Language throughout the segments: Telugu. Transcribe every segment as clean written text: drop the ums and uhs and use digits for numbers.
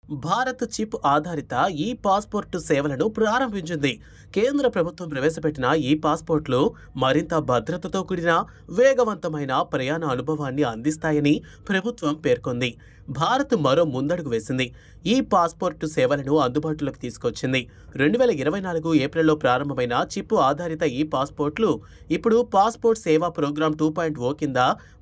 భారత్ చిప్ ఆధారిత ఈ పాస్పోర్టు సేవలను ప్రారంభించింది. కేంద్ర ప్రభుత్వం ప్రవేశపెట్టిన ఈ పాస్పోర్ట్లు మరింత భద్రతతో కూడిన వేగవంతమైన ప్రయాణ అనుభవాన్ని అందిస్తాయని ప్రభుత్వం పేర్కొంది. భారత్ మరో ముందడుగు వేసింది. ఈ పాస్పోర్టు సేవలను అందుబాటులోకి తీసుకొచ్చింది. 2024 ఏప్రిల్లో ప్రారంభమైన చిప్ ఆధారిత ఈ పాస్పోర్ట్లు ఇప్పుడు పాస్పోర్ట్ సేవా ప్రోగ్రామ్ 2.0 కింద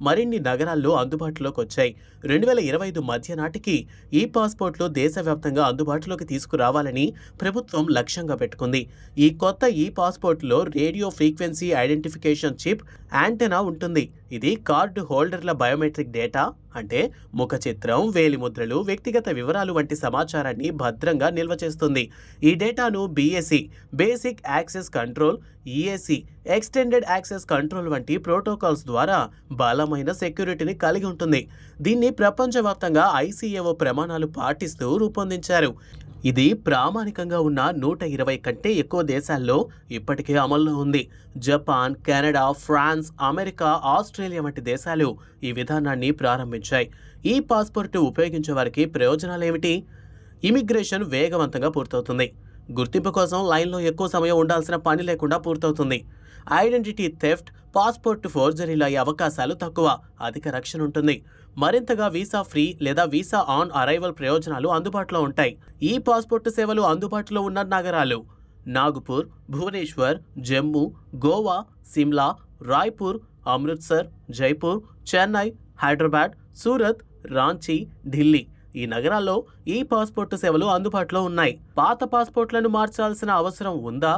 మరిన్ని నగరాల్లో అందుబాటులోకి వచ్చాయి. 2025 మధ్య నాటికి ఈ పాస్పోర్ట్లు దేశవ్యాప్తంగా అందుబాటులోకి తీసుకురావాలని ప్రభుత్వం లక్ష్యంగా పెట్టుకుంది. ఈ కొత్త ఈ పాస్పోర్ట్లో radio frequency identification chip antenna ఉంటుంది. ఇది కార్డు హోల్డర్ల బయోమెట్రిక్ డేటా అంటే ముఖ చిత్రం, వేలిముద్రలు, వ్యక్తిగత వివరాలు వంటి సమాచారాన్ని భద్రంగా నిల్వ చేస్తుంది. ఈ డేటాను BSC basic access control, EAC extended access control వంటి ప్రోటోకాల్స్ ద్వారా బలమైన సెక్యూరిటీని కలిగి ఉంటుంది. దీన్ని ప్రపంచవ్యాప్తంగా ICAO ప్రమాణాలు పాటిస్తూ రూపొందించారు. ఇది ప్రామాణికంగా ఉన్న 120 కంటే ఎక్కువ దేశాల్లో ఇప్పటికే అమల్లో ఉంది. Japan, Canada, France, America, Australia వంటి దేశాలు ఈ విధానాన్ని ప్రారంభించాయి. ఈ పాస్పోర్ట్ ఉపయోగించే వారికి ప్రయోజనాలు ఏమిటి? ఇమిగ్రేషన్ వేగవంతంగా పూర్తవుతుంది. గుర్తింపు కోసం లైన్లో ఎక్కువ సమయం ఉండాల్సిన పని లేకుండా పూర్తవుతుంది. ఐడెంటిటీ థెఫ్ట్, పాస్పోర్ట్ ఫోర్జరీలు అయ్యే అవకాశాలు తక్కువ, అధిక రక్షణ ఉంటుంది. మరింతగా వీసా ఫ్రీ లేదా వీసా ఆన్ అరైవల్ ప్రయోజనాలు అందుబాటులో ఉంటాయి. ఈ పాస్పోర్ట్ సేవలు అందుబాటులో ఉన్న నగరాలు: నాగపూర్, భువనేశ్వర్, జమ్మూ, గోవా, సిమ్లా, రాయ్పూర్, అమృత్సర్, జైపూర్, చెన్నై, హైదరాబాద్, సూరత్, రాంచీ, ఢిల్లీ. ఈ నగరాల్లో ఈ పాస్పోర్టు సేవలు అందుబాటులో ఉన్నాయి. పాత పాస్పోర్ట్లను మార్చాల్సిన అవసరం ఉందా?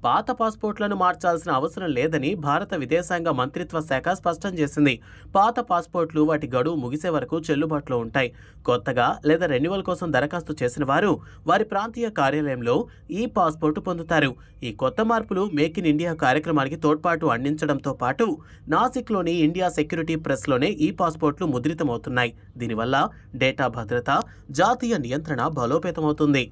పాత పాస్పోర్ట్లను మార్చాల్సిన అవసరం లేదని భారత విదేశాంగ మంత్రిత్వ శాఖ స్పష్టం చేసింది. పాత పాస్పోర్ట్లు వాటి గడువు ముగిసే వరకు చెల్లుబాటులో ఉంటాయి. కొత్తగా లేదా రెన్యువల్ కోసం దరఖాస్తు చేసిన వారు వారి ప్రాంతీయ కార్యాలయంలో ఈ పాస్పోర్టు పొందుతారు. ఈ కొత్త మార్పులు మేక్ ఇన్ ఇండియా కార్యక్రమానికి తోడ్పాటు అందించడంతో పాటు నాసిక్లోని ఇండియా సెక్యూరిటీ ప్రెస్లోనే ఈ పాస్పోర్ట్లు ముద్రితమవుతున్నాయి. దీనివల్ల డేటా భద్రత, జాతీయ నియంత్రణ బలోపేతమవుతుంది.